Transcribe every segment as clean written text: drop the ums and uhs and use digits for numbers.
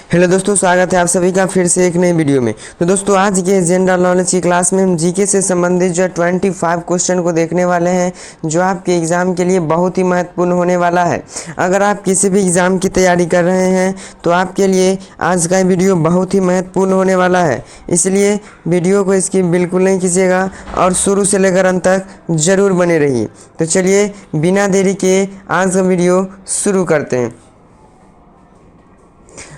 Hello दोस्तों, स्वागत है आप सभी का फिर से एक नई वीडियो में। तो दोस्तों, आज के जनरल नॉलेज की क्लास में हम जीके से संबंधित जो 25 क्वेश्चन को देखने वाले हैं, जो आपके एग्ज़ाम के लिए बहुत ही महत्वपूर्ण होने वाला है। अगर आप किसी भी एग्ज़ाम की तैयारी कर रहे हैं तो आपके लिए आज का वीडियो बहुत ही महत्वपूर्ण होने वाला है, इसलिए वीडियो को स्किप बिल्कुल नहीं कीजिएगा और शुरू से लेकर अंत तक ज़रूर बने रहिए। तो चलिए बिना देरी के आज का वीडियो शुरू करते हैं।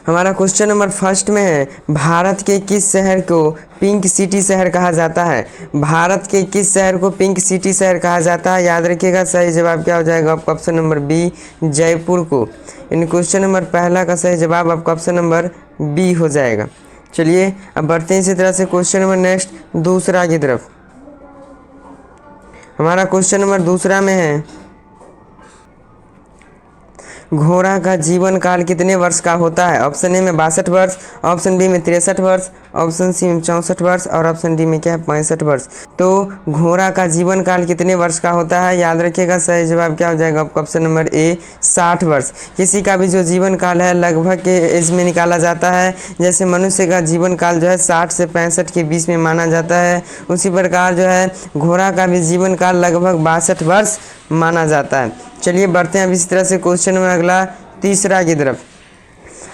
हमारा क्वेश्चन नंबर फर्स्ट में है, भारत के किस शहर को पिंक सिटी शहर कहा जाता है। भारत के किस शहर को पिंक सिटी शहर कहा जाता है? याद रखिएगा, सही जवाब क्या हो जाएगा आपका? ऑप्शन नंबर बी, जयपुर को। इन क्वेश्चन नंबर पहला का सही जवाब आपका ऑप्शन नंबर बी हो जाएगा। चलिए अब बढ़ते हैं इसी तरह से क्वेश्चन नंबर नेक्स्ट दूसरा की तरफ। हमारा क्वेश्चन नंबर दूसरा में है, घोड़ा का जीवन काल कितने वर्ष का होता है? ऑप्शन ए में 62 वर्ष, ऑप्शन बी में 63 वर्ष, ऑप्शन सी में 64 वर्ष और ऑप्शन डी में क्या है 65 वर्ष। तो घोड़ा का जीवन काल कितने वर्ष का होता है? याद रखिएगा, सही जवाब क्या हो जाएगा आपका? ऑप्शन नंबर ए 60 वर्ष। किसी का भी जो जीवन काल है लगभग के एज में निकाला जाता है। जैसे मनुष्य का जीवन काल जो है 60 से 65 के बीच में माना जाता है, उसी प्रकार जो है घोड़ा का भी जीवन काल लगभग 62 वर्ष माना जाता है। चलिए बढ़ते हैं अब इसी तरह से क्वेश्चन नंबर अगला तीसरा की तरफ।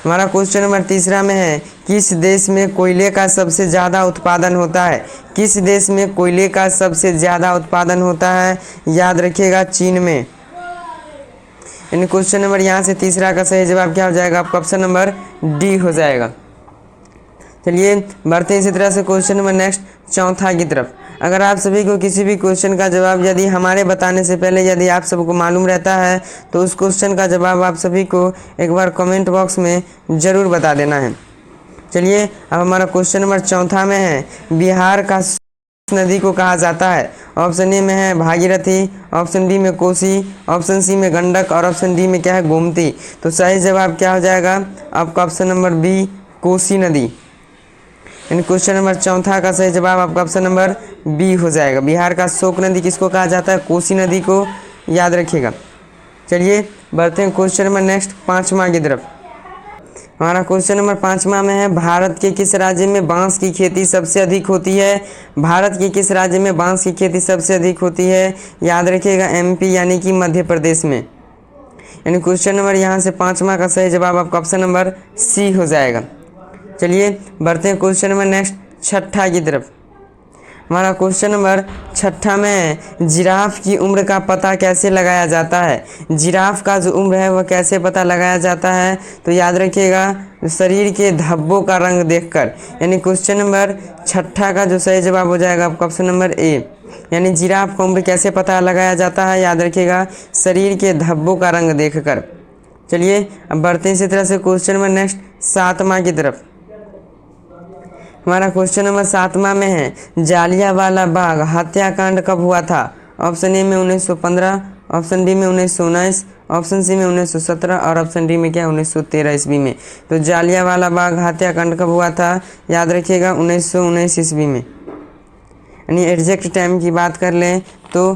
हमारा क्वेश्चन नंबर तीसरा में है, किस देश में कोयले का सबसे ज़्यादा उत्पादन होता है? किस देश में कोयले का सबसे ज़्यादा उत्पादन होता है? याद रखिएगा, चीन में। इन क्वेश्चन नंबर यहाँ से तीसरा का सही जवाब क्या हो जाएगा आपका? ऑप्शन नंबर डी हो जाएगा। चलिए बढ़ते हैं इसी तरह से क्वेश्चन नंबर नेक्स्ट चौथा की तरफ। अगर आप सभी को किसी भी क्वेश्चन का जवाब यदि हमारे बताने से पहले यदि आप सबको मालूम रहता है तो उस क्वेश्चन का जवाब आप सभी को एक बार कमेंट बॉक्स में ज़रूर बता देना है। चलिए अब हमारा क्वेश्चन नंबर चौथा में है, बिहार का नदी को कहा जाता है? ऑप्शन ए में है भागीरथी, ऑप्शन बी में कोसी, ऑप्शन सी में गंडक और ऑप्शन डी में क्या है गोमती। तो सही जवाब क्या हो जाएगा आपका? ऑप्शन नंबर बी, कोसी नदी। इन क्वेश्चन नंबर चौथा का सही जवाब आपका ऑप्शन नंबर बी हो जाएगा। बिहार का शोक नदी किसको कहा जाता है? कोसी नदी को, याद रखिएगा। चलिए बढ़ते हैं क्वेश्चन नंबर नेक्स्ट पाँचवा की तरफ। हमारा क्वेश्चन नंबर पाँचवा में है, भारत के किस राज्य में बांस की खेती सबसे अधिक होती है? भारत के किस राज्य में बांस की खेती सबसे अधिक होती है? याद रखिएगा, एमपी यानी कि मध्य प्रदेश में। यानी क्वेश्चन नंबर यहाँ से पाँचवा का सही जवाब आपका ऑप्शन नंबर सी हो जाएगा। चलिए बढ़ते हैं क्वेश्चन नंबर नेक्स्ट छठा की तरफ। हमारा क्वेश्चन नंबर छठा में है, जिराफ की उम्र का पता कैसे लगाया जाता है? जिराफ का जो उम्र है वह कैसे पता लगाया जाता है? तो याद रखिएगा, शरीर के धब्बों का रंग देखकर। यानी क्वेश्चन नंबर छठा का जो सही जवाब हो जाएगा आपका ऑप्शन नंबर ए। यानी जिराफ का उम्र कैसे पता लगाया जाता है? याद रखिएगा, शरीर के धब्बों का रंग देखकर। चलिए अब बढ़ते हैं इसी तरह से क्वेश्चन नंबर नेक्स्ट सातवां की तरफ। हमारा क्वेश्चन नंबर सातवां में है, जालियांवाला बाग हत्याकांड कब हुआ था? ऑप्शन ए में 1915, ऑप्शन बी में 1919, ऑप्शन सी में 1917 और ऑप्शन डी में क्या 1913 ईस्वी में। तो जालियांवाला बाग हत्याकांड कब हुआ था? याद रखिएगा, 1919 ईस्वी में। यानी एग्जैक्ट टाइम की बात कर लें तो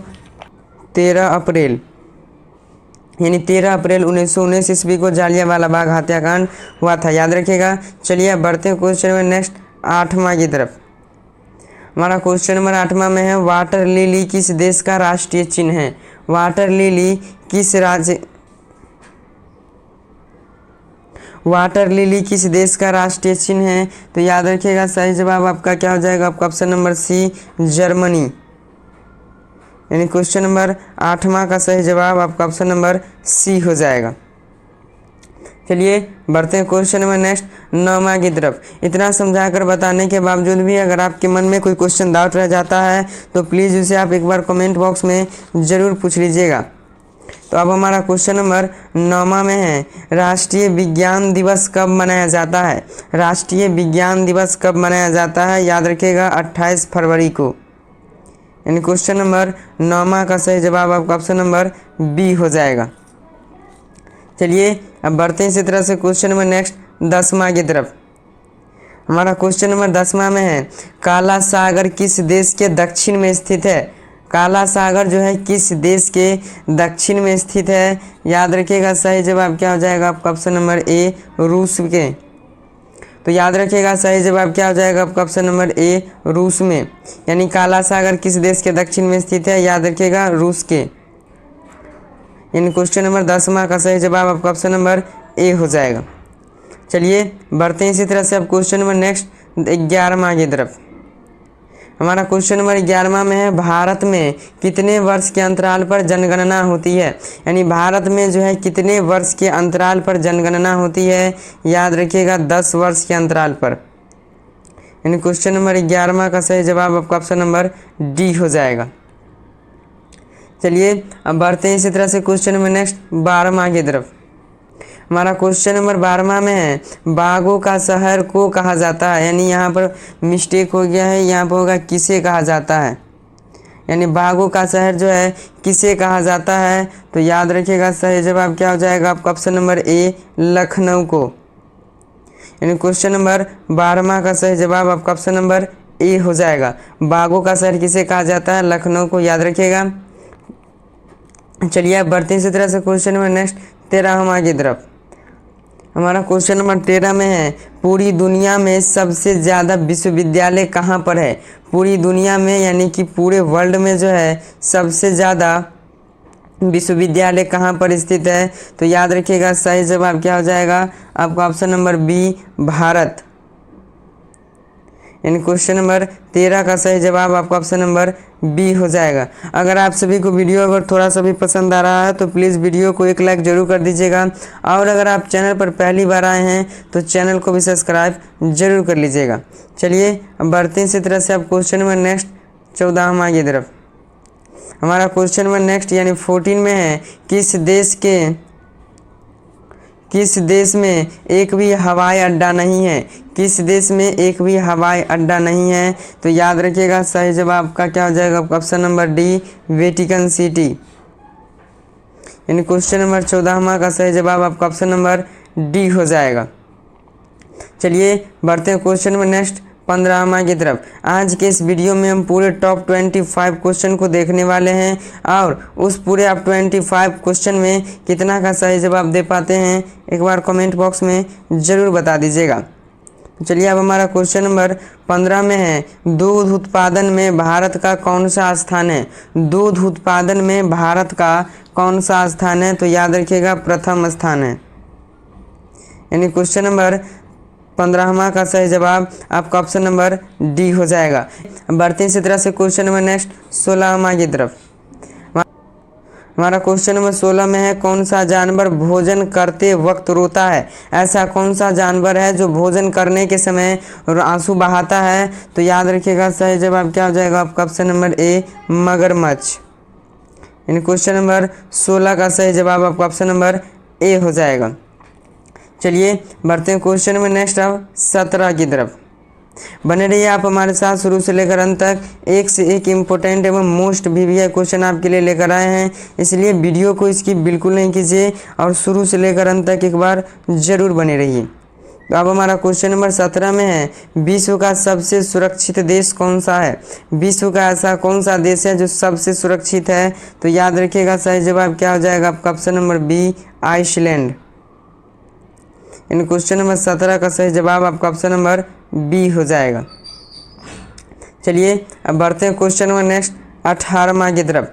13 अप्रैल, यानी 13 अप्रैल 1919 ईस्वी को जालियांवाला बाग हत्याकांड हुआ था, याद रखिएगा। चलिए अब बढ़ते हैं क्वेश्चन नंबर नेक्स्ट आठवां की तरफ। हमारा क्वेश्चन नंबर आठवां में है, वाटर लिली किस देश का राष्ट्रीय चिन्ह है? वाटर लिली किस देश का राष्ट्रीय चिन्ह है? तो याद रखिएगा, सही जवाब आपका क्या हो जाएगा? आपका ऑप्शन नंबर सी, जर्मनी। यानी क्वेश्चन नंबर आठवां का सही जवाब आपका ऑप्शन नंबर सी हो जाएगा। चलिए बढ़ते हैं क्वेश्चन नंबर नेक्स्ट नौवां की तरफ। इतना समझाकर बताने के बावजूद भी अगर आपके मन में कोई क्वेश्चन डाउट रह जाता है तो प्लीज़ उसे आप एक बार कमेंट बॉक्स में ज़रूर पूछ लीजिएगा। तो अब हमारा क्वेश्चन नंबर नौवां में है, राष्ट्रीय विज्ञान दिवस कब मनाया जाता है? राष्ट्रीय विज्ञान दिवस कब मनाया जाता है? याद रखिएगा, 28 फरवरी को। यानी क्वेश्चन नंबर नौवां का सही जवाब आपका ऑप्शन नंबर बी हो जाएगा। चलिए अब बढ़ते हैं इसी तरह से क्वेश्चन नंबर नेक्स्ट 10वां की तरफ। हमारा क्वेश्चन नंबर 10वां में है, काला सागर किस देश के दक्षिण में स्थित है? काला सागर जो है किस देश के दक्षिण में स्थित है? याद रखिएगा, सही जवाब क्या हो जाएगा आपका? ऑप्शन नंबर ए, रूस के। तो याद रखिएगा सही जवाब क्या हो जाएगा आपका ऑप्शन नंबर ए रूस में, यानी काला सागर किस देश के दक्षिण में स्थित है, याद रखिएगा रूस के। यानी क्वेश्चन नंबर 10वां का सही जवाब आपका ऑप्शन नंबर ए हो जाएगा। चलिए बढ़ते हैं इसी तरह से अब क्वेश्चन नंबर नेक्स्ट 11वां की तरफ। हमारा क्वेश्चन नंबर 11वां में है भारत में कितने वर्ष के अंतराल पर जनगणना होती है, यानी भारत में जो है कितने वर्ष के अंतराल पर जनगणना होती है, याद रखिएगा 10 वर्ष के अंतराल पर। यानी क्वेश्चन नंबर 11वां का सही जवाब आपका ऑप्शन नंबर डी हो जाएगा। चलिए अब बढ़ते हैं इसी तरह से क्वेश्चन नंबर नेक्स्ट 12वां की तरफ। हमारा क्वेश्चन नंबर 12वां में है बाघों का शहर को कहा जाता है, यानी यहाँ पर मिस्टेक हो गया है, यहाँ पर होगा किसे कहा जाता है, यानी बाघों का शहर जो है किसे कहा जाता है, तो याद रखिएगा सही जवाब क्या हो जाएगा आपका ऑप्शन नंबर ए लखनऊ को। यानी क्वेश्चन नंबर 12वां का सही जवाब आपका ऑप्शन नंबर ए हो जाएगा। बाघों का शहर किसे कहा जाता है, लखनऊ को, याद रखिएगा। चलिए अब बढ़ते हैं इसी तरह से क्वेश्चन नंबर नेक्स्ट 13वां की तरफ। हमारा क्वेश्चन नंबर 13 में है पूरी दुनिया में सबसे ज़्यादा विश्वविद्यालय कहाँ पर है, पूरी दुनिया में यानी कि पूरे वर्ल्ड में जो है सबसे ज़्यादा विश्वविद्यालय कहाँ पर स्थित है, तो याद रखिएगा सही जवाब क्या हो जाएगा आपका ऑप्शन नंबर बी भारत। यानी क्वेश्चन नंबर 13 का सही जवाब आपका ऑप्शन नंबर बी हो जाएगा। अगर आप सभी को वीडियो अगर थोड़ा सा भी पसंद आ रहा है तो प्लीज़ वीडियो को एक लाइक जरूर कर दीजिएगा, और अगर आप चैनल पर पहली बार आए हैं तो चैनल को भी सब्सक्राइब जरूर कर लीजिएगा। चलिए अब बढ़ते हैं इसी तरह से आप क्वेश्चन नंबर नेक्स्ट 14वां की तरफ। हमारा क्वेश्चन नंबर नेक्स्ट यानी 14 में है किस देश में एक भी हवाई अड्डा नहीं है, किस देश में एक भी हवाई अड्डा नहीं है, तो याद रखिएगा सही जवाब का क्या हो जाएगा option number D Vatican city. यानी क्वेश्चन नंबर 14वां का सही जवाब आपका ऑप्शन नंबर डी हो जाएगा। चलिए बढ़ते हैं क्वेश्चन नंबर नेक्स्ट 15वां की तरफ। आज के इस वीडियो में हम पूरे टॉप 25 क्वेश्चन को देखने वाले हैं, और उस पूरे आप 25 क्वेश्चन में कितना का सही जवाब दे पाते हैं एक बार कमेंट बॉक्स में ज़रूर बता दीजिएगा। चलिए अब हमारा क्वेश्चन नंबर 15 में है दूध उत्पादन में भारत का कौन सा स्थान है, दूध उत्पादन में भारत का कौन सा स्थान है, तो याद रखिएगा प्रथम स्थान है। यानी क्वेश्चन नंबर 15वां का सही जवाब आपका ऑप्शन नंबर डी हो जाएगा। बढ़ते हैं इसी तरह से क्वेश्चन नंबर नेक्स्ट 16वां की तरफ। हमारा क्वेश्चन नंबर 16 में है कौन सा जानवर भोजन करते वक्त रोता है, ऐसा कौन सा जानवर है जो भोजन करने के समय आंसू बहाता है, तो याद रखिएगा सही जवाब क्या हो जाएगा आपका ऑप्शन नंबर ए मगरमच्छ। यानी क्वेश्चन नंबर 16 का सही जवाब आपका ऑप्शन नंबर ए हो जाएगा। चलिए बढ़ते हैं क्वेश्चन नंबर नेक्स्ट अब 17 की तरफ। बने रहिए आप हमारे साथ शुरू से लेकर अंत तक, एक से एक इम्पोर्टेंट एवं मोस्ट वीवीआई क्वेश्चन आपके लिए लेकर आए हैं, इसलिए वीडियो को स्किप बिल्कुल नहीं कीजिए और शुरू से लेकर अंत तक एक बार ज़रूर बने रहिए। तो अब हमारा क्वेश्चन नंबर 17 में है विश्व का सबसे सुरक्षित देश कौन सा है, विश्व का ऐसा कौन सा देश है जो सबसे सुरक्षित है, तो याद रखिएगा सही जवाब क्या हो जाएगा आपका ऑप्शन नंबर बी आइसलैंड। इन क्वेश्चन नंबर 17 का सही जवाब आपका ऑप्शन नंबर बी हो जाएगा। चलिए अब बढ़ते हैं क्वेश्चन नंबर नेक्स्ट 18वां की तरफ।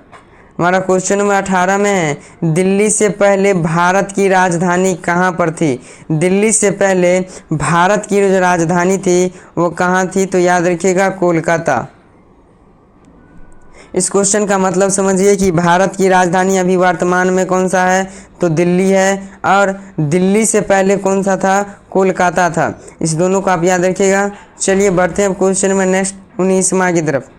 हमारा क्वेश्चन नंबर 18 में है दिल्ली से पहले भारत की राजधानी कहाँ पर थी, दिल्ली से पहले भारत की जो राजधानी थी वो कहाँ थी, तो याद रखिएगा कोलकाता। इस क्वेश्चन का मतलब समझिए कि भारत की राजधानी अभी वर्तमान में कौन सा है, तो दिल्ली है, और दिल्ली से पहले कौन सा था, कोलकाता था। इस दोनों को आप याद रखिएगा। चलिए बढ़ते हैं क्वेश्चन नंबर नेक्स्ट 19वां की तरफ।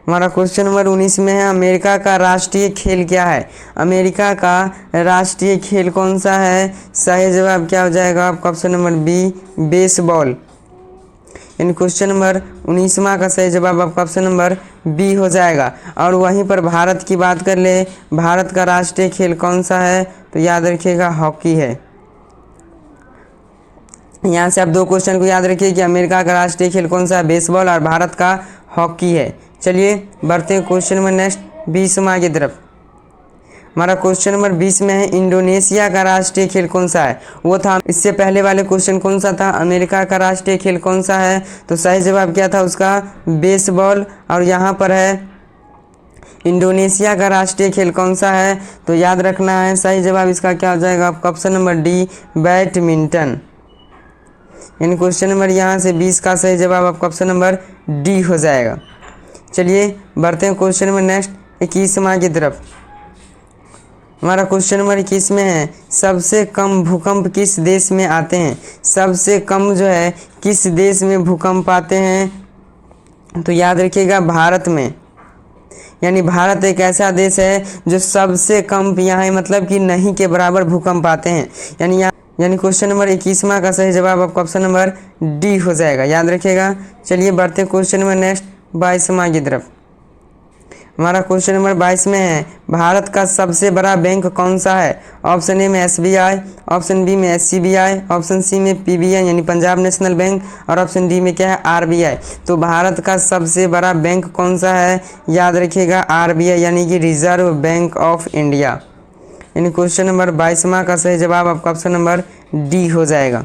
हमारा क्वेश्चन नंबर 19 में है अमेरिका का राष्ट्रीय खेल क्या है, अमेरिका का राष्ट्रीय खेल कौन सा है, सही जवाब क्या हो जाएगा आपका ऑप्शन नंबर बी बेसबॉल। इन क्वेश्चन नंबर 19वां का सही जवाब आपका ऑप्शन नंबर बी हो जाएगा। और वहीं पर भारत की बात कर ले, भारत का राष्ट्रीय खेल कौन सा है, तो याद रखिएगा हॉकी है। यहाँ से आप दो क्वेश्चन को याद रखिए कि अमेरिका का राष्ट्रीय खेल कौन सा है, बेसबॉल, और भारत का हॉकी है। चलिए बढ़ते हैं क्वेश्चन नंबर नेक्स्ट 20वां की तरफ। हमारा क्वेश्चन नंबर 20 में है इंडोनेशिया का राष्ट्रीय खेल कौन सा है। वो था इससे पहले वाले क्वेश्चन कौन सा था, अमेरिका का राष्ट्रीय खेल कौन सा है, तो सही जवाब क्या था उसका, बेसबॉल। और यहाँ पर है इंडोनेशिया का राष्ट्रीय खेल कौन सा है, तो याद रखना है सही जवाब इसका क्या हो जाएगा आपका ऑप्शन नंबर डी, बैडमिंटन। यानी क्वेश्चन नंबर यहाँ से 20 का सही जवाब आपका ऑप्शन नंबर डी हो जाएगा। चलिए बढ़ते हैं क्वेश्चन नंबर नेक्स्ट 21वां की तरफ। हमारा क्वेश्चन नंबर 21 में है सबसे कम भूकंप किस देश में आते हैं। सबसे कम जो है किस देश में भूकंप आते हैं, तो याद रखिएगा भारत में। यानी भारत एक ऐसा देश है जो सबसे कम यहाँ मतलब कि नहीं के बराबर भूकंप आते हैं। यानी क्वेश्चन नंबर 21वां का सही जवाब आपका ऑप्शन नंबर डी हो जाएगा, याद रखिएगा। चलिए बढ़ते हैं क्वेश्चन नंबर नेक्स्ट 22वां की तरफ। हमारा क्वेश्चन नंबर 22 में है भारत का सबसे बड़ा बैंक कौन सा है। ऑप्शन ए में SBI, ऑप्शन बी में SCBI, ऑप्शन सी में PBI यानी पंजाब नेशनल बैंक, और ऑप्शन डी में क्या है RBI। तो भारत का सबसे बड़ा बैंक कौन सा है, याद रखिएगा RBI यानी कि रिजर्व बैंक ऑफ इंडिया। यानी क्वेश्चन नंबर 22वां का सही जवाब आपका ऑप्शन नंबर डी हो जाएगा।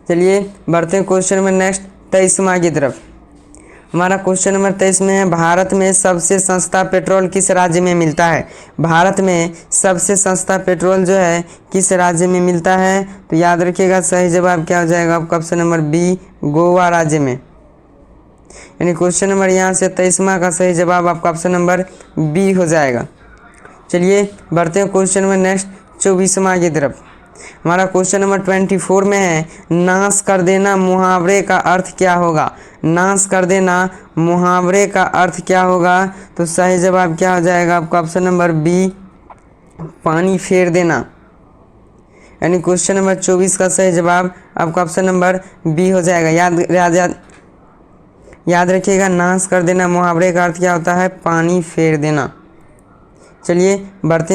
चलिए बढ़ते हैं क्वेश्चन नंबर नेक्स्ट 23वां की तरफ। हमारा क्वेश्चन नंबर 23 में है भारत में सबसे सस्ता पेट्रोल किस राज्य में मिलता है। भारत में सबसे सस्ता पेट्रोल जो है किस राज्य में मिलता है, तो याद रखिएगा सही जवाब क्या हो जाएगा आपका ऑप्शन नंबर बी, गोवा राज्य में। यानी क्वेश्चन नंबर यहाँ से 23वां का सही जवाब आपका ऑप्शन नंबर बी हो जाएगा। चलिए बढ़ते हैं क्वेश्चन नंबर नेक्स्ट 24वां की तरफ। हमारा क्वेश्चन नंबर 24 में है नाश कर देना मुहावरे का अर्थ क्या होगा। नाश कर देना मुहावरे का अर्थ क्या होगा, तो सही जवाब क्या हो जाएगा आपका ऑप्शन नंबर बी, पानी फेर देना। यानी क्वेश्चन नंबर 24 का सही जवाब आपका ऑप्शन नंबर बी हो जाएगा। याद रखिएगा नाश कर देना मुहावरे का अर्थ क्या होता है, पानी फेर देना। चलिए बढ़ते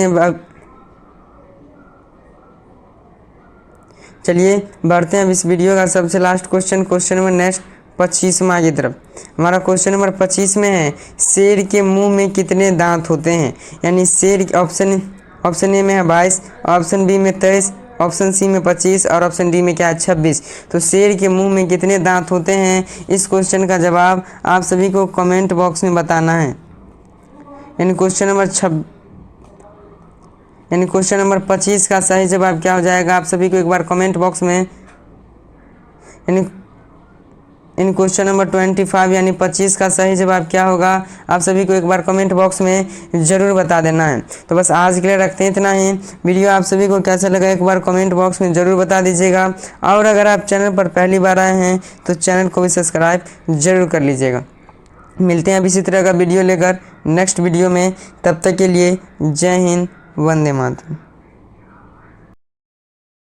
हैं इस वीडियो का सबसे लास्ट क्वेश्चन नंबर नेक्स्ट 25वां की तरफ। हमारा क्वेश्चन नंबर 25 में है शेर के मुंह में कितने दांत होते हैं। यानी शेर ऑप्शन ए में है 22, ऑप्शन बी में 23, ऑप्शन सी में 25 और ऑप्शन डी में क्या है 26। तो शेर के मुंह में कितने दांत होते हैं, इस क्वेश्चन का जवाब आप सभी को कमेंट बॉक्स में बताना है। यानी क्वेश्चन नंबर 25 का सही जवाब क्या हो जाएगा आप सभी को एक बार कमेंट बॉक्स में, इन क्वेश्चन नंबर 25 यानी 25 का सही जवाब क्या होगा आप सभी को एक बार कमेंट बॉक्स में ज़रूर बता देना है। तो बस आज के लिए रखते हैं इतना ही। वीडियो आप सभी को कैसा लगा एक बार कमेंट बॉक्स में ज़रूर बता दीजिएगा, और अगर आप चैनल पर पहली बार आए हैं तो चैनल को भी सब्सक्राइब ज़रूर कर लीजिएगा। मिलते हैं अब इसी तरह का वीडियो लेकर नेक्स्ट वीडियो में, तब तक के लिए जय हिंद, वंदे मातरम।